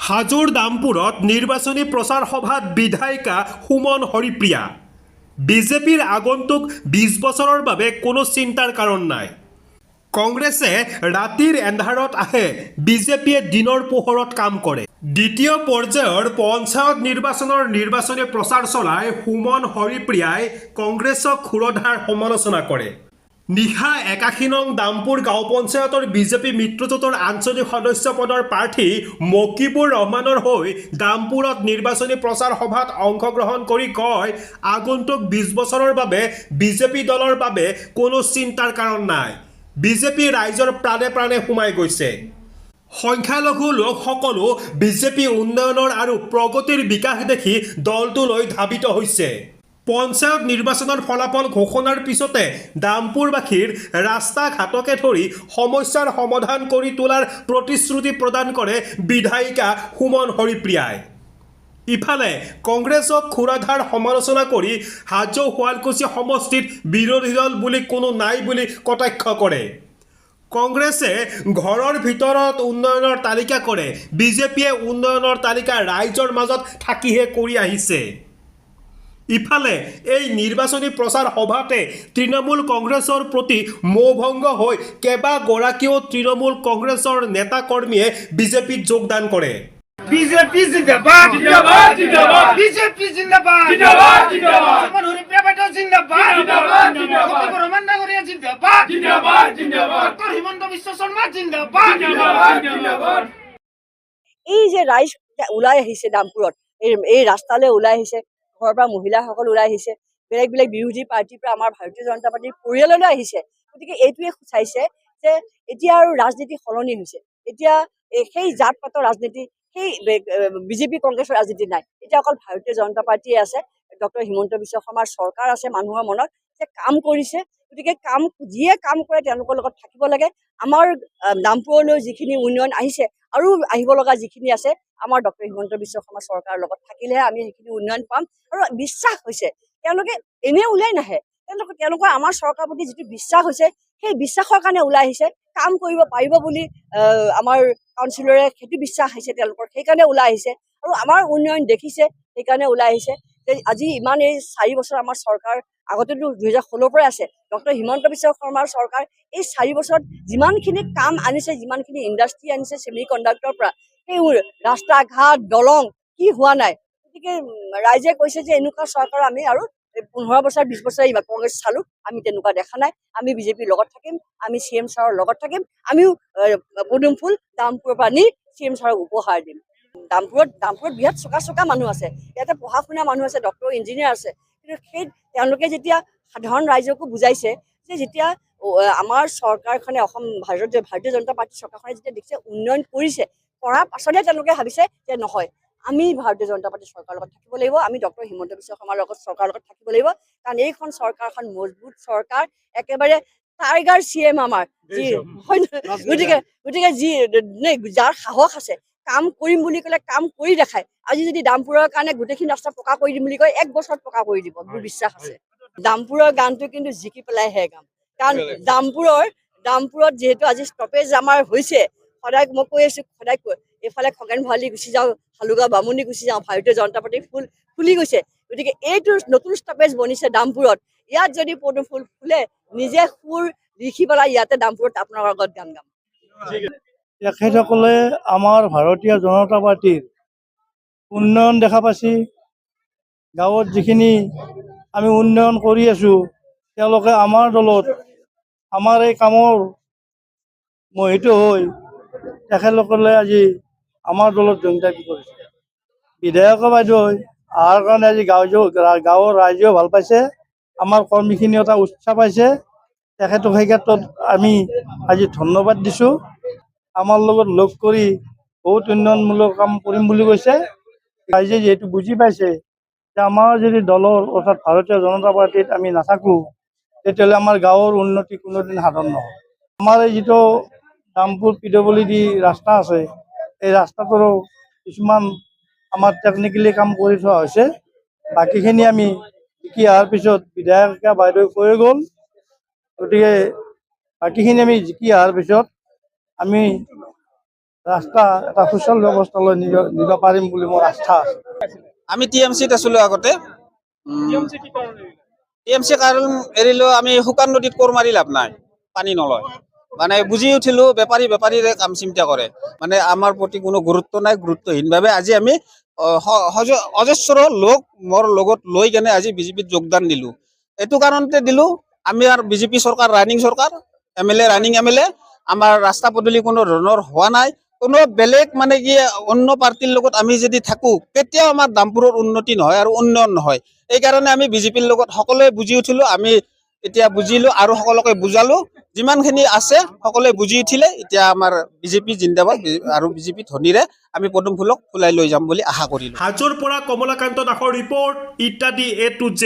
হাজোৰ দামপুৰত নিৰ্বাচনী প্ৰচাৰ সভাত বিধায়িকা সুমন হৰিপ্ৰিয়া। বিজেপিৰ আগন্তুক ২০ বছৰৰ বাবে কোনো চিন্তাৰ কাৰণ নাই। কংগ্ৰেছে ৰাতিৰ এন্ধাৰত আহে, বিজেপিয়ে দিনৰ পোহৰত কাম কৰে। দ্বিতীয় পৰ্যায়ৰ পঞ্চায়ত নিৰ্বাচনৰ নিৰ্বাচনী প্ৰচাৰ চলাই সুমন হৰিপ্ৰিয়াই কংগ্ৰেছক ক্ষুৰধাৰ সমালোচনা কৰে। নিশা ৮১ নং দামপুৰ গাঁও পঞ্চায়তৰ বিজেপি মিত্ৰজোঁটৰ আঞ্চলিক সদস্য পদৰ প্ৰাৰ্থী মকিবুৰ ৰহমানৰ হৈ দামপুৰত নিৰ্বাচনী প্ৰচাৰ সভাত অংশগ্ৰহণ কৰি কয়, আগন্তুক ২০ বছৰৰ বাবে বিজেপি দলৰ বাবে কোনো চিন্তাৰ কাৰণ নাই। বিজেপি ৰাইজৰ প্ৰাণে প্ৰাণে সোমাই গৈছে। সংখ্যালঘু লোকসকলো বিজেপি উন্নয়নৰ আৰু প্ৰগতিৰ বিকাশ দেখি দলটোলৈ ধাবিত হৈছে। পঞ্চায়ত নিৰ্বাচনৰ ফলাফল ঘোষণাৰ পিছতে দামপুৰবাসীৰ ৰাস্তা ঘাটকে ধৰি সমস্যাৰ সমাধান কৰি তোলাৰ প্ৰতিশ্ৰুতি প্ৰদান কৰে বিধায়িকা সুমন হৰিপ্ৰিয়াই। ইফালে কংগ্ৰেছক ক্ষুৰধাৰ সমালোচনা কৰি হাজো শুৱালকুছি সমষ্টিত বিৰোধী দল বুলি কোনো নাই বুলি কটাক্ষ কৰে। কংগ্ৰেছে ঘৰৰ ভিতৰত উন্নয়নৰ তালিকা কৰে, বিজেপিয়ে উন্নয়নৰ তালিকা ৰাইজৰ মাজত থাকিহে কৰি আহিছে। ইফালে এই নিৰ্বাচনী প্ৰচাৰ সভাতে তৃণমূল কংগ্ৰেছৰ প্ৰতি মোহভংগ হৈ কেইবাগৰাকীও তৃণমূল কংগ্ৰেছৰ নেতা কৰ্মীয়ে বিজেপিত যোগদান কৰে। বিজেপি জিন্দাবাদ জিন্দাবাদ জিন্দাবাদ বিজেপি জিন্দাবাদ জিন্দাবাদ জিন্দাবাদ সুমন হরিপ্রিয়া বাইদেউ জিন্দাবাদ জিন্দাবাদ জিন্দাবাদ রহমান নাগরিয়া জিন্দাবাদ জিন্দাবাদ জিন্দাবাদ ডক্টর হিমন্ত বিশ্ব শৰ্মা জিন্দাবাদ জিন্দাবাদ জিন্দাবাদ। এই যে ৰাইজ ওলাই আহিছে দামপুৰত, এই ৰাস্তালৈ ওলাই আহিছে, ঘৰৰ পৰা মহিলাসকল ওলাই আহিছে, বেলেগ বেলেগ বিৰোধী পাৰ্টিৰ পৰা আমাৰ ভাৰতীয় জনতা পাৰ্টিৰ পৰিয়াললৈ আহিছে। গতিকে এইটোৱে সূচাইছে যে এতিয়া আৰু ৰাজনীতি সলনি হৈছে। এতিয়া সেই জাত পাতৰ ৰাজনীতি, সেই বিজেপি কংগ্ৰেছৰ ৰাজনীতি নাই। এতিয়া অকল ভাৰতীয় জনতা পাৰ্টিয়ে আছে, ডক্টৰ হিমন্ত বিশ্ব শৰ্মাৰ চৰকাৰ আছে মানুহৰ মনত, যে কাম কৰিছে। গতিকে যিয়ে কাম কৰে তেওঁলোকৰ লগত থাকিব লাগে। আমাৰ দামপুৰলৈ যিখিনি উন্নয়ন আহিছে আৰু আহিব লগা যিখিনি আছে, আমাৰ ডক্টৰ হিমন্ত বিশ্ব শৰ্মা চৰকাৰৰ লগত থাকিলেহে আমি সেইখিনি উন্নয়ন পাম। আৰু বিশ্বাস হৈছে, তেওঁলোকে এনে ওলাই নাহে, তেওঁলোকৰ আমাৰ চৰকাৰৰ প্ৰতি যিটো বিশ্বাস হৈছে, সেই বিশ্বাসৰ কাৰণে ওলাই আহিছে। কাম কৰিব পাৰিব বুলি আমাৰ কাউন্সিলৰে সেইটো বিশ্বাস আহিছে তেওঁলোকৰ, সেইকাৰণে ওলাই আহিছে। আৰু আমাৰ উন্নয়ন দেখিছে, সেইকাৰণে ওলাই আহিছে। আজি ইমান এই ৪ বছৰ আমাৰ চৰকাৰ, আগতেতো ২০১৬ৰ পৰাই আছে, ডক্টৰ হিমন্ত বিশ্ব শৰ্মাৰ চৰকাৰ এই ৪ বছৰত যিমানখিনি কাম আনিছে, যিমানখিনি ইণ্ডাষ্ট্ৰি আনিছে ছেমি কণ্ডাক্টৰৰ পৰা, সেই ৰাস্তা ঘাট দলং কি হোৱা নাই। গতিকে ৰাইজে কৈছে যে এনেকুৱা চৰকাৰ আমি আৰু ১৫ বছৰ ২০ বছৰ কংগ্ৰেছ চালো, আমি তেনেকুৱা দেখা নাই। আমি বিজেপিৰ লগত থাকিম, আমি CM ছাৰৰ লগত থাকিম, আমিও পদুম ফুল দামপুৰৰ পৰা নি CM ছাৰক উপহাৰ দিম। দামপুৰত বিৰাট চোকা মানুহ আছে, ইয়াতে পঢ়া শুনা মানুহ আছে, ডক্টৰ ইঞ্জিনিয়াৰ আছে। কিন্তু তেওঁলোকে যেতিয়া সাধাৰণ ৰাইজকো বুজাইছে যে যেতিয়া আমাৰ চৰকাৰখনে ভাৰতীয় জনতা পাৰ্টীৰ চৰকাৰখনে যেতিয়া দেখিছে উন্নয়ন কৰিছে, কৰাৰ পাছতহে তেওঁলোকে ভাবিছে যে নহয়, আমি ভাৰতীয় জনতা পাৰ্টীৰ চৰকাৰৰ লগত থাকিব লাগিব, আমি ডক্টৰ হিমন্ত বিশ্ব শৰ্মাৰ চৰকাৰৰ লগত থাকিব লাগিব। কাৰণ এইখন চৰকাৰখন মজবুত চৰকাৰ, একেবাৰে টাইগাৰ CM আমাৰ, গতিকে যাৰ সাহস আছে, কাম কৰিম বুলি ক'লে কাম কৰি দেখায়। আজি যদি দামপুৰৰ কাৰণে গোটেইখিনি ৰাস্তা পকা কৰি দিম বুলি কয়, ১ বছৰত পকা কৰি দিব, মোৰ বিশ্বাস আছে। দামপুৰৰ গানটো কিন্তু জিকি পেলাইহে গাম। কাৰণ দামপুৰত যিহেতু আজি ষ্টপেজ আমাৰ হৈছে, সদায় মই কৈ আছো, সদায় এইফালে খগেন ভৰালী গুচি যাওঁ, হালুগা বামুণী গুচি যাওঁ, ভাৰতীয় জনতা পাৰ্টি ফুল ফুলি গৈছে। গতিকে এইটো নতুন ষ্টপেজ বনিছে দামপুৰত। ইয়াত যদি পদুম ফুল ফুলে, নিজে সুৰ লিখি পেলাই ইয়াতে দামপুৰত আপোনালোকৰ আগত গান গাম। তেখেতসকলে আমাৰ ভাৰতীয় জনতা পাৰ্টিৰ উন্নয়ন দেখা পাইছে। গাঁৱত যিখিনি আমি উন্নয়ন কৰি আছো, তেওঁলোকে আমাৰ দলত আমাৰ এই কামৰ মোহিত হৈ তেখেতসকলে আজি আমাৰ দলত যোগদান কৰিছে। বিধায়ক বাইদেউ অহাৰ কাৰণে আজি গাঁৱৰ ৰাইজেও ভাল পাইছে, আমাৰ কৰ্মীখিনিও এটা উৎসাহ পাইছে। তেখেতক সেই ক্ষেত্ৰত আমি আজি ধন্যবাদ দিছোঁ। আমাৰ লগত লগ কৰি বহুত উন্নয়নমূলক কাম কৰিম বুলি কৈছে। ৰাইজে যিহেতু বুজি পাইছে যে আমাৰ যদি দলৰ অৰ্থাৎ ভাৰতীয় জনতা পাৰ্টিত আমি নাথাকোঁ, তেতিয়াহ'লে আমাৰ গাঁৱৰ উন্নতি কোনোদিন সাধন নহয়। আমাৰ এই যিটো দামপুৰ PWD ৰাস্তা আছে, এই ৰাস্তাটোৰো কিছুমান আমাৰ টেকনিকেলি কাম কৰি থোৱা হৈছে। বাকীখিনি আমি শিকি অহাৰ পিছত বিধায়িকা বাইদেউ কৈ গ'ল, গতিকে বাকীখিনি আমি জিকি অহাৰ পিছত আমি ৰাস্তা এটা সুচল ব্যৱস্থালৈ নিব পাৰিম বুলি মোৰ আস্থা আছে। আমি TMCত আছিলোঁ আগতে। TMC কাৰণ এৰিলেও আমি শুকান নদীত কোৰ মাৰি লাভ নাই, পানী নলয়। মানে বুজি উঠিলোঁ বেপাৰীৰে কাম চিন্তা কৰে, মানে আমাৰ প্ৰতি কোনো গুৰুত্ব নাই, গুৰুত্বহীনভাৱে আজি আমি অজস্ৰ লোক মোৰ লগত লৈ কেনে আজি বিজেপিত যোগদান দিলোঁ। এইটো কাৰণতে দিলোঁ, আমি আৰু বিজেপি চৰকাৰ ৰানিং চৰকাৰ, MLA ৰানিং MLA, আমাৰ ৰাস্তা পদূলি কোনো ধৰণৰ হোৱা নাই। কোনো বেলেগ মানে কি অন্য পাৰ্টিৰ লগত আমি যদি থাকোঁ কেতিয়াও আমাৰ দামপুৰৰ উন্নতি নহয় আৰু উন্নয়ন নহয়। এইকাৰণে আমি বিজেপিৰ লগত সকলোৱে বুজি উঠিলোঁ, আমি এতিয়া বুজিলোঁ আৰু সকলোকে বুজালোঁ। যিমানখিনি আছে সকলোৱে বুজি উঠিলে এতিয়া আমাৰ বিজেপি জিন্দাবাদ আৰু বিজেপি ধনীৰে আমি পদুম ফুলক ফুলাই লৈ যাম বুলি আশা কৰিলোঁ। হাজোৰ পৰা কমলাকান্ত দাসৰ ৰিপৰ্ট, ইত্যাদি A to Z।